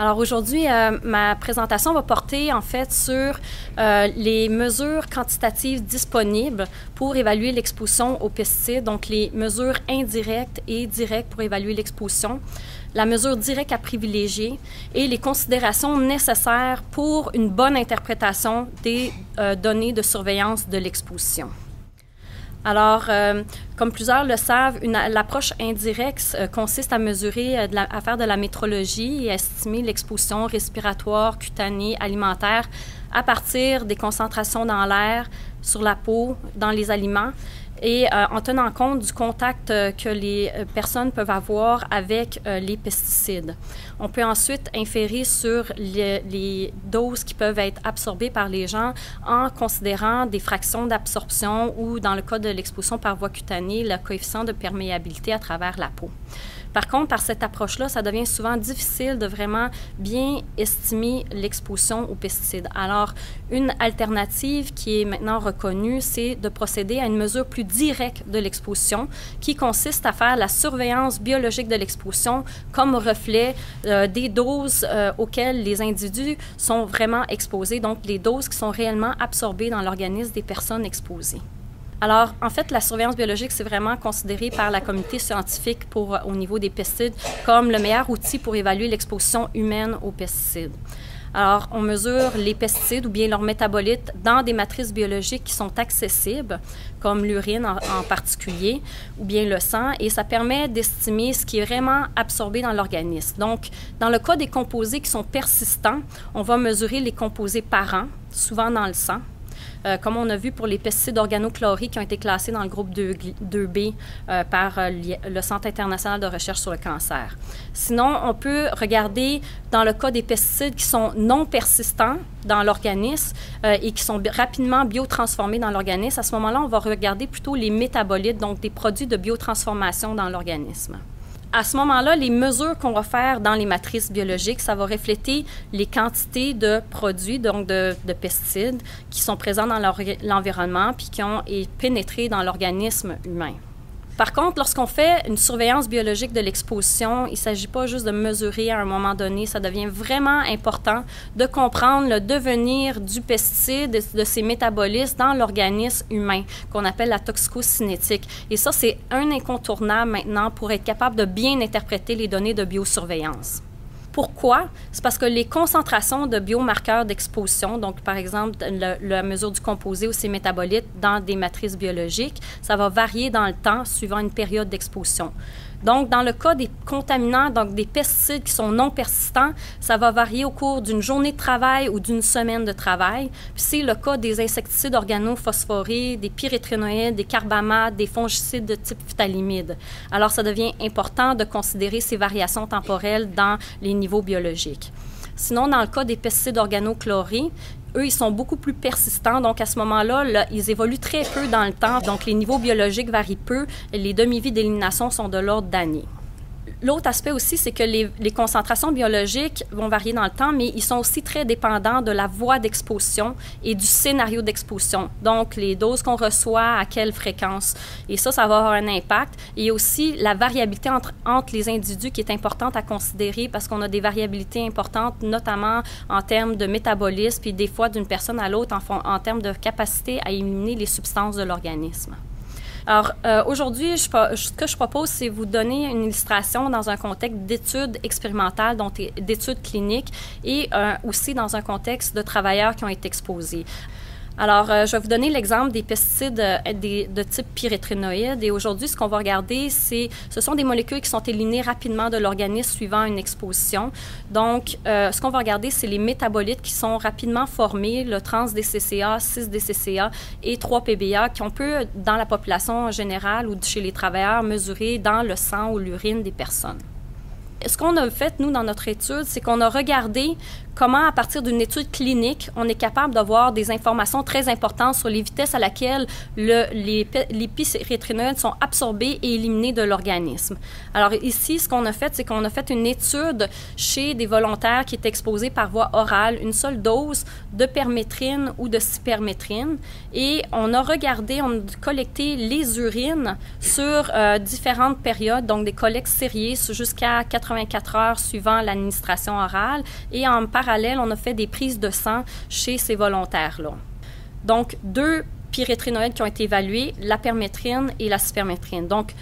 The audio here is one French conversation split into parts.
Alors aujourd'hui, ma présentation va porter en fait sur les mesures quantitatives disponibles pour évaluer l'exposition aux pesticides, donc les mesures indirectes et directes pour évaluer l'exposition, la mesure directe à privilégier et les considérations nécessaires pour une bonne interprétation des données de surveillance de l'exposition. Alors, comme plusieurs le savent, l'approche indirecte consiste à mesurer, à faire de la métrologie et à estimer l'exposition respiratoire, cutanée, alimentaire à partir des concentrations dans l'air, sur la peau, dans les aliments et en tenant compte du contact que les personnes peuvent avoir avec les pesticides. On peut ensuite inférer sur les doses qui peuvent être absorbées par les gens en considérant des fractions d'absorption ou, dans le cas de l'exposition par voie cutanée, le coefficient de perméabilité à travers la peau. Par contre, par cette approche-là, ça devient souvent difficile de vraiment bien estimer l'exposition aux pesticides. Alors, une alternative qui est maintenant reconnue, c'est de procéder à une mesure plus directe de l'exposition qui consiste à faire la surveillance biologique de l'exposition comme reflet des doses auxquelles les individus sont vraiment exposés, donc les doses qui sont réellement absorbées dans l'organisme des personnes exposées. Alors, en fait, la surveillance biologique, c'est vraiment considéré par la communauté scientifique au niveau des pesticides comme le meilleur outil pour évaluer l'exposition humaine aux pesticides. Alors, on mesure les pesticides ou bien leurs métabolites dans des matrices biologiques qui sont accessibles, comme l'urine en particulier, ou bien le sang, et ça permet d'estimer ce qui est vraiment absorbé dans l'organisme. Donc, dans le cas des composés qui sont persistants, on va mesurer les composés parents, souvent dans le sang. Comme on a vu pour les pesticides organochloriques qui ont été classés dans le groupe 2B par le Centre international de recherche sur le cancer. Sinon, on peut regarder dans le cas des pesticides qui sont non persistants dans l'organisme et qui sont rapidement biotransformés dans l'organisme. À ce moment-là, on va regarder plutôt les métabolites, donc des produits de biotransformation dans l'organisme. À ce moment-là, les mesures qu'on va faire dans les matrices biologiques, ça va refléter les quantités de produits, donc de pesticides, qui sont présents dans l'environnement puis qui ont pénétré dans l'organisme humain. Par contre, lorsqu'on fait une surveillance biologique de l'exposition, il ne s'agit pas juste de mesurer à un moment donné, ça devient vraiment important de comprendre le devenir du pesticide, de ses métabolismes dans l'organisme humain, qu'on appelle la toxicocinétique. Et ça, c'est un incontournable maintenant pour être capable de bien interpréter les données de biosurveillance. Pourquoi? C'est parce que les concentrations de biomarqueurs d'exposition, donc par exemple la mesure du composé ou ses métabolites dans des matrices biologiques, ça va varier dans le temps suivant une période d'exposition. Donc, dans le cas des contaminants, donc des pesticides qui sont non persistants, ça va varier au cours d'une journée de travail ou d'une semaine de travail. Puis c'est le cas des insecticides organophosphorés, des pyréthrinoïdes, des carbamates, des fongicides de type phthalimide. Alors, ça devient important de considérer ces variations temporelles dans les niveaux biologiques. Sinon, dans le cas des pesticides organochlorés, eux, ils sont beaucoup plus persistants. Donc, à ce moment-là, ils évoluent très peu dans le temps. Donc, les niveaux biologiques varient peu. Les demi-vies d'élimination sont de l'ordre d'années. L'autre aspect aussi, c'est que les concentrations biologiques vont varier dans le temps, mais ils sont aussi très dépendants de la voie d'exposition et du scénario d'exposition. Donc, les doses qu'on reçoit, à quelle fréquence. Et ça va avoir un impact. Et aussi, la variabilité entre les individus qui est importante à considérer parce qu'on a des variabilités importantes, notamment en termes de métabolisme, puis des fois d'une personne à l'autre en termes de capacité à éliminer les substances de l'organisme. Alors, aujourd'hui, ce que je propose, c'est vous donner une illustration dans un contexte d'études expérimentales, donc d'études cliniques, et aussi dans un contexte de travailleurs qui ont été exposés. Alors, je vais vous donner l'exemple des pesticides de type pyréthrinoïde. Et aujourd'hui, ce qu'on va regarder, ce sont des molécules qui sont éliminées rapidement de l'organisme suivant une exposition. Donc, ce qu'on va regarder, c'est les métabolites qui sont rapidement formés, le trans-DCCA, 6-DCCA et 3-PBA, qu'on peut, dans la population générale ou chez les travailleurs, mesurer dans le sang ou l'urine des personnes. Ce qu'on a fait, nous, dans notre étude, c'est qu'on a regardé comment, à partir d'une étude clinique, on est capable d'avoir des informations très importantes sur les vitesses à laquelle les pyréthrinoïdes sont absorbés et éliminés de l'organisme. Alors ici, ce qu'on a fait, c'est qu'on a fait une étude chez des volontaires qui étaient exposés par voie orale, une seule dose de permétrine ou de cypermétrine, et on a collecté les urines sur différentes périodes, donc des collectes sériées jusqu'à 80 84 heures suivant l'administration orale et en parallèle, on a fait des prises de sang chez ces volontaires-là. Donc, 2 pyréthrinoïdes qui ont été évalués, la permétrine et la cypermétrine. Donc,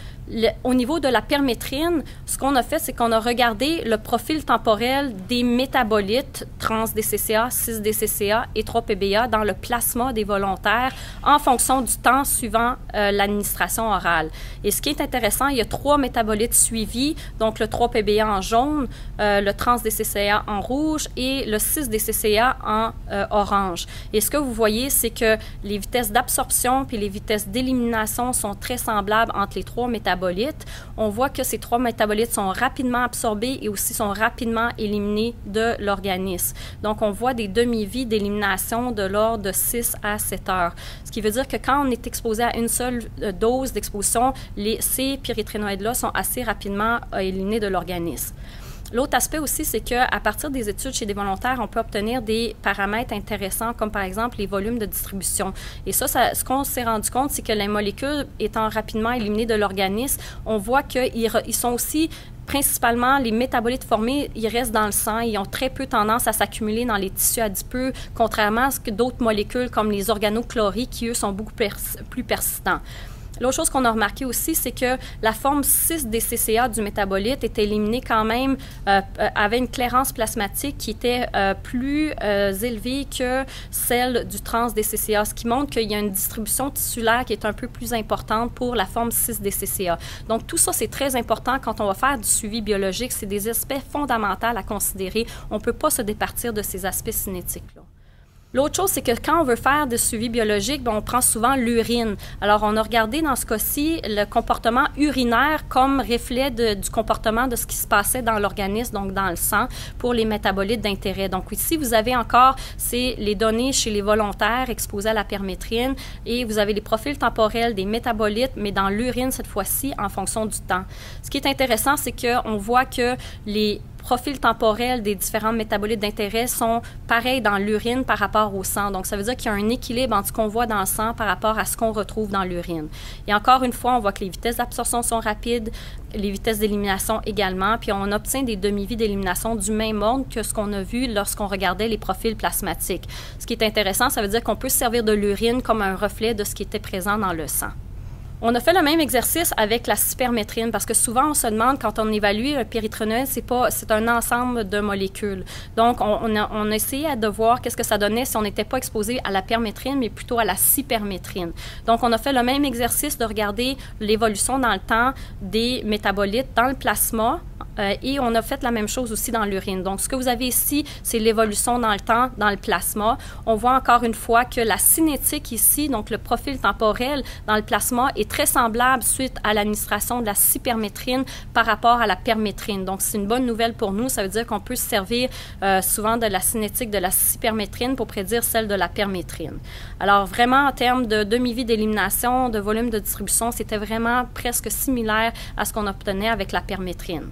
au niveau de la permétrine, ce qu'on a fait, c'est qu'on a regardé le profil temporel des métabolites trans-DCCA, 6-DCCA et 3-PBA dans le plasma des volontaires en fonction du temps suivant l'administration orale. Et ce qui est intéressant, il y a 3 métabolites suivis, donc le 3-PBA en jaune, le trans-DCCA en rouge et le 6-DCCA en orange. Et ce que vous voyez, c'est que les vitesses d'absorption puis les vitesses d'élimination sont très semblables entre les 3 métabolites. On voit que ces 3 métabolites sont rapidement absorbés et aussi sont rapidement éliminés de l'organisme. Donc, on voit des demi-vies d'élimination de l'ordre de 6 à 7 heures. Ce qui veut dire que quand on est exposé à une seule dose d'exposition, ces pyréthrinoïdes-là sont assez rapidement éliminés de l'organisme. L'autre aspect aussi, c'est qu'à partir des études chez des volontaires, on peut obtenir des paramètres intéressants, comme par exemple les volumes de distribution. Et ça ce qu'on s'est rendu compte, c'est que les molécules étant rapidement éliminées de l'organisme, on voit qu'ils sont aussi principalement, les métabolites formés, ils restent dans le sang. Ils ont très peu tendance à s'accumuler dans les tissus adipeux, contrairement à ce que d'autres molécules comme les organochloriques, qui, eux, sont beaucoup plus persistants. L'autre chose qu'on a remarqué aussi, c'est que la forme 6-DCCA du métabolite était éliminée quand même, avait une clairance plasmatique qui était plus élevée que celle du trans-DCCA, ce qui montre qu'il y a une distribution tissulaire qui est un peu plus importante pour la forme 6-DCCA. Donc, tout ça, c'est très important quand on va faire du suivi biologique. C'est des aspects fondamentaux à considérer. On ne peut pas se départir de ces aspects cinétiques-là. L'autre chose, c'est que quand on veut faire des suivis biologiques, on prend souvent l'urine. Alors, on a regardé dans ce cas-ci le comportement urinaire comme reflet du comportement de ce qui se passait dans l'organisme, donc dans le sang, pour les métabolites d'intérêt. Donc, ici, vous avez encore les données chez les volontaires exposés à la permétrine et vous avez les profils temporels des métabolites, mais dans l'urine cette fois-ci, en fonction du temps. Ce qui est intéressant, c'est qu'on voit que les profils temporels des différents métabolites d'intérêt sont pareils dans l'urine par rapport au sang. Donc, ça veut dire qu'il y a un équilibre entre ce qu'on voit dans le sang par rapport à ce qu'on retrouve dans l'urine. Et encore une fois, on voit que les vitesses d'absorption sont rapides, les vitesses d'élimination également, puis on obtient des demi-vies d'élimination du même ordre que ce qu'on a vu lorsqu'on regardait les profils plasmatiques. Ce qui est intéressant, ça veut dire qu'on peut se servir de l'urine comme un reflet de ce qui était présent dans le sang. On a fait le même exercice avec la cypermétrine parce que souvent, on se demande, quand on évalue un pyréthrinoïde, c'est un ensemble de molécules. Donc, on a essayé de voir qu'est-ce que ça donnait si on n'était pas exposé à la permétrine, mais plutôt à la cypermétrine. Donc, on a fait le même exercice de regarder l'évolution dans le temps des métabolites dans le plasma et on a fait la même chose aussi dans l'urine. Donc, ce que vous avez ici, c'est l'évolution dans le temps dans le plasma. On voit encore une fois que la cinétique ici, donc le profil temporel dans le plasma, est très semblable suite à l'administration de la cypermétrine par rapport à la permétrine. Donc, c'est une bonne nouvelle pour nous. Ça veut dire qu'on peut se servir souvent de la cinétique de la cypermétrine pour prédire celle de la permétrine. Alors, vraiment, en termes de demi-vie d'élimination, de volume de distribution, c'était vraiment presque similaire à ce qu'on obtenait avec la permétrine.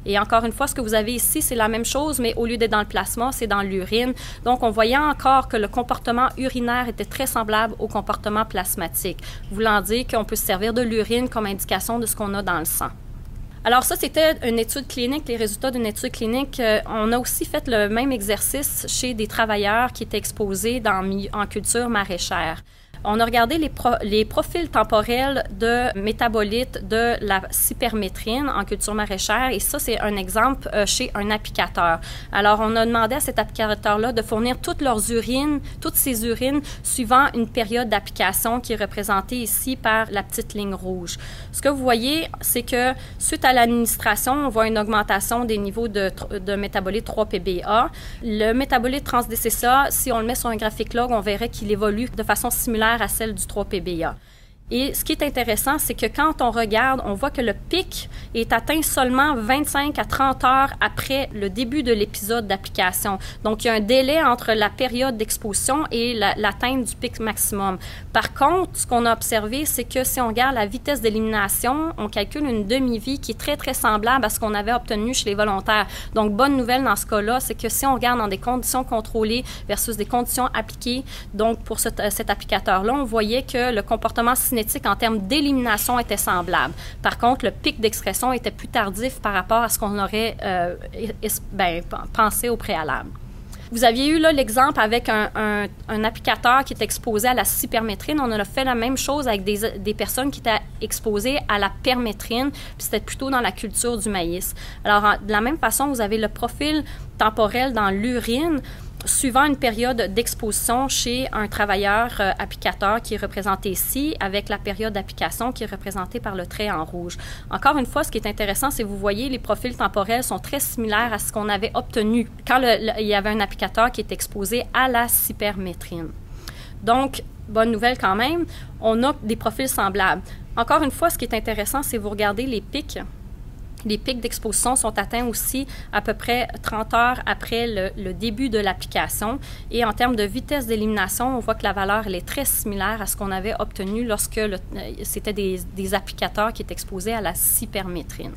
Et encore une fois, ce que vous avez ici, c'est la même chose, mais au lieu d'être dans le plasma, c'est dans l'urine. Donc, on voyait encore que le comportement urinaire était très semblable au comportement plasmatique, voulant dire qu'on peut se servir de l'urine comme indication de ce qu'on a dans le sang. Alors ça, c'était une étude clinique, les résultats d'une étude clinique. On a aussi fait le même exercice chez des travailleurs qui étaient exposés en culture maraîchère. On a regardé les profils temporels de métabolites de la cypermétrine en culture maraîchère et ça, c'est un exemple chez un applicateur. Alors, on a demandé à cet applicateur-là de fournir toutes ces urines suivant une période d'application qui est représentée ici par la petite ligne rouge. Ce que vous voyez, c'est que suite à l'administration, on voit une augmentation des niveaux de métabolites 3-PBA. Le métabolite trans-DCCA, si on le met sur un graphique log, on verrait qu'il évolue de façon similaire à celle du 3-PBA. Et ce qui est intéressant, c'est que quand on regarde, on voit que le pic est atteint seulement 25 à 30 heures après le début de l'épisode d'application. Donc, il y a un délai entre la période d'exposition et l'atteinte du pic maximum. Par contre, ce qu'on a observé, c'est que si on regarde la vitesse d'élimination, on calcule une demi-vie qui est très, très semblable à ce qu'on avait obtenu chez les volontaires. Donc, bonne nouvelle dans ce cas-là, c'est que si on regarde dans des conditions contrôlées versus des conditions appliquées, donc pour cet applicateur-là, on voyait que le comportement cinétique toxicocinétique en termes d'élimination était semblable. Par contre, le pic d'excrétion était plus tardif par rapport à ce qu'on aurait pensé au préalable. Vous aviez eu là l'exemple avec un applicateur qui est exposé à la cypermétrine. On a fait la même chose avec des personnes qui étaient exposées à la permétrine, puis c'était plutôt dans la culture du maïs. Alors, de la même façon, vous avez le profil temporel dans l'urine suivant une période d'exposition chez un travailleur applicateur qui est représenté ici, avec la période d'application qui est représentée par le trait en rouge. Encore une fois, ce qui est intéressant, c'est que vous voyez, les profils temporels sont très similaires à ce qu'on avait obtenu quand il y avait un applicateur qui est exposé à la cypermétrine. Donc, bonne nouvelle quand même, on a des profils semblables. Encore une fois, ce qui est intéressant, c'est vous regardez les pics. Les pics d'exposition sont atteints aussi à peu près 30 heures après le début de l'application. Et en termes de vitesse d'élimination, on voit que la valeur elle est très similaire à ce qu'on avait obtenu lorsque c'était des applicateurs qui étaient exposés à la cypermétrine.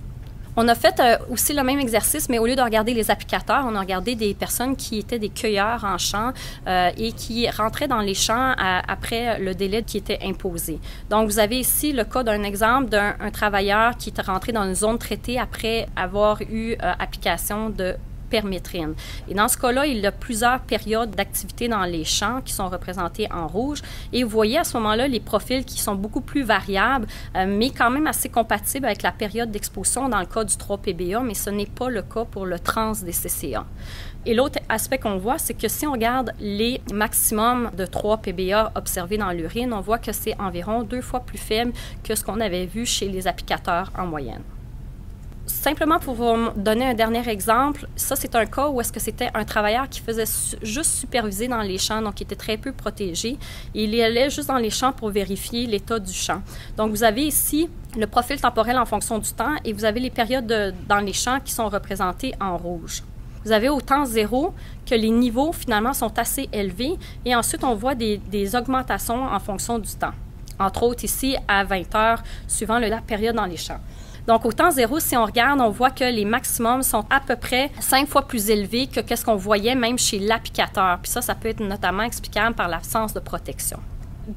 On a fait aussi le même exercice, mais au lieu de regarder les applicateurs, on a regardé des personnes qui étaient des cueilleurs en champ et qui rentraient dans les champs après le délai qui était imposé. Donc, vous avez ici le cas d'un exemple d'un travailleur qui est rentré dans une zone traitée après avoir eu application de permétrine. Et dans ce cas-là, il y a plusieurs périodes d'activité dans les champs qui sont représentées en rouge. Et vous voyez à ce moment-là les profils qui sont beaucoup plus variables, mais quand même assez compatibles avec la période d'exposition dans le cas du 3-PBA, mais ce n'est pas le cas pour le trans-DCCA. Et l'autre aspect qu'on voit, c'est que si on regarde les maximums de 3-PBA observés dans l'urine, on voit que c'est environ 2 fois plus faible que ce qu'on avait vu chez les applicateurs en moyenne. Simplement pour vous donner un dernier exemple, ça c'est un cas où est-ce que c'était un travailleur qui faisait juste superviser dans les champs, donc il était très peu protégé. Il y allait juste dans les champs pour vérifier l'état du champ. Donc vous avez ici le profil temporel en fonction du temps et vous avez les périodes dans les champs qui sont représentées en rouge. Vous avez au temps zéro que les niveaux finalement sont assez élevés et ensuite on voit des augmentations en fonction du temps. Entre autres ici à 20 heures suivant la période dans les champs. Donc, au temps zéro, si on regarde, on voit que les maximums sont à peu près 5 fois plus élevés que ce qu'on voyait même chez l'applicateur. Puis ça peut être notamment explicable par l'absence de protection.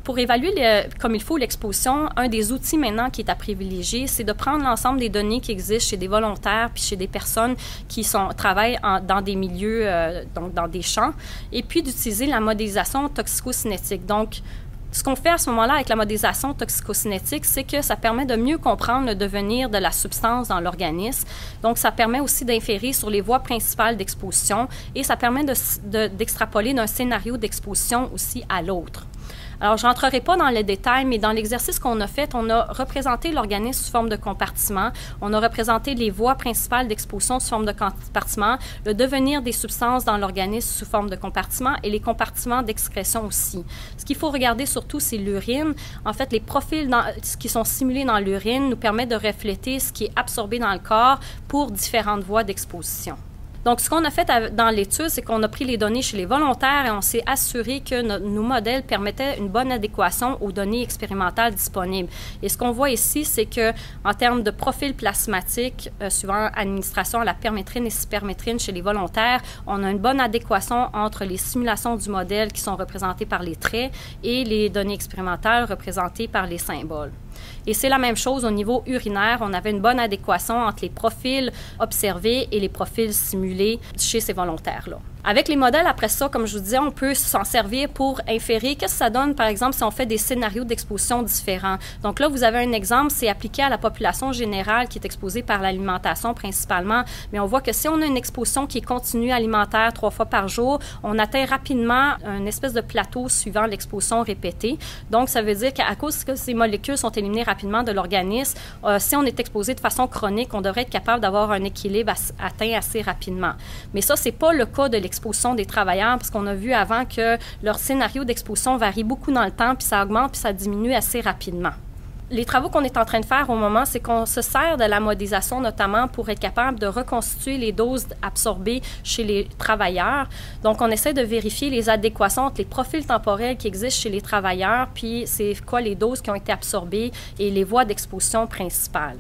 Pour évaluer comme il faut l'exposition, un des outils maintenant qui est à privilégier, c'est de prendre l'ensemble des données qui existent chez des volontaires puis chez des personnes qui travaillent dans des milieux, donc dans des champs, et puis d'utiliser la modélisation toxicocinétique. Donc, ce qu'on fait à ce moment-là avec la modélisation toxicocinétique, c'est que ça permet de mieux comprendre le devenir de la substance dans l'organisme. Donc, ça permet aussi d'inférer sur les voies principales d'exposition et ça permet d'extrapoler d'un scénario d'exposition aussi à l'autre. Alors, je n'entrerai pas dans les détails, mais dans l'exercice qu'on a fait, on a représenté l'organisme sous forme de compartiment. On a représenté les voies principales d'exposition sous forme de compartiment, le devenir des substances dans l'organisme sous forme de compartiment et les compartiments d'excrétion aussi. Ce qu'il faut regarder surtout, c'est l'urine. En fait, les profils qui sont simulés dans l'urine nous permettent de refléter ce qui est absorbé dans le corps pour différentes voies d'exposition. Donc, ce qu'on a fait dans l'étude, c'est qu'on a pris les données chez les volontaires et on s'est assuré que nos modèles permettaient une bonne adéquation aux données expérimentales disponibles. Et ce qu'on voit ici, c'est qu'en termes de profil plasmatique, suivant administration à la permétrine et cypermétrine chez les volontaires, on a une bonne adéquation entre les simulations du modèle qui sont représentées par les traits et les données expérimentales représentées par les symboles. Et c'est la même chose au niveau urinaire. On avait une bonne adéquation entre les profils observés et les profils simulés chez ces volontaires-là. Avec les modèles, après ça, comme je vous disais, on peut s'en servir pour inférer. Qu'est-ce que ça donne, par exemple, si on fait des scénarios d'exposition différents? Donc là, vous avez un exemple, c'est appliqué à la population générale qui est exposée par l'alimentation principalement. Mais on voit que si on a une exposition qui est continue alimentaire 3 fois par jour, on atteint rapidement une espèce de plateau suivant l'exposition répétée. Donc, ça veut dire qu'à cause que ces molécules sont éliminées rapidement de l'organisme, si on est exposé de façon chronique, on devrait être capable d'avoir un équilibre atteint assez rapidement. Mais ça, c'est pas le cas de l'exposition des travailleurs, parce qu'on a vu avant que leur scénario d'exposition varie beaucoup dans le temps, puis ça augmente, puis ça diminue assez rapidement. Les travaux qu'on est en train de faire au moment, c'est qu'on se sert de la modélisation notamment pour être capable de reconstituer les doses absorbées chez les travailleurs. Donc, on essaie de vérifier les adéquations entre les profils temporels qui existent chez les travailleurs, puis c'est quoi les doses qui ont été absorbées et les voies d'exposition principales.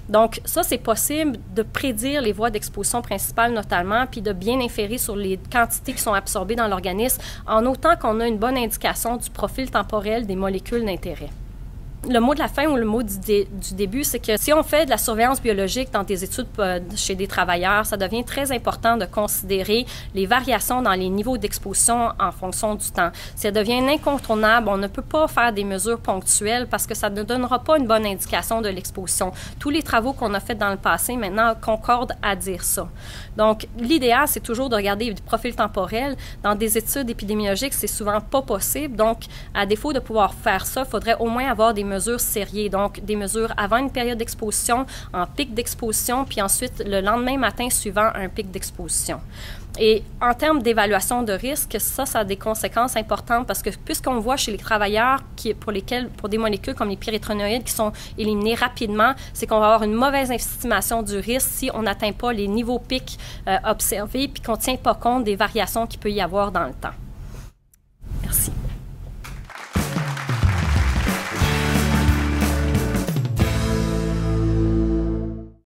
Donc, ça, c'est possible de prédire les voies d'exposition principales notamment, puis de bien inférer sur les quantités qui sont absorbées dans l'organisme, en autant qu'on a une bonne indication du profil temporel des molécules d'intérêt. le mot de la fin ou le mot du début, c'est que si on fait de la surveillance biologique dans des études chez des travailleurs, ça devient très important de considérer les variations dans les niveaux d'exposition en fonction du temps. Ça devient incontournable. On ne peut pas faire des mesures ponctuelles parce que ça ne donnera pas une bonne indication de l'exposition. Tous les travaux qu'on a faits dans le passé maintenant concordent à dire ça. Donc, l'idéal, c'est toujours de regarder des profils temporels. Dans des études épidémiologiques, c'est souvent pas possible. Donc, à défaut de pouvoir faire ça, il faudrait au moins avoir des mesures sériées. Donc, des mesures avant une période d'exposition, en pic d'exposition, puis ensuite, le lendemain matin suivant un pic d'exposition. Et en termes d'évaluation de risque, ça a des conséquences importantes parce que puisqu'on voit chez les travailleurs pour des molécules comme les pyréthrinoïdes qui sont éliminés rapidement, c'est qu'on va avoir une mauvaise estimation du risque si on n'atteint pas les niveaux pics observés puis qu'on ne tient pas compte des variations qu'il peut y avoir dans le temps.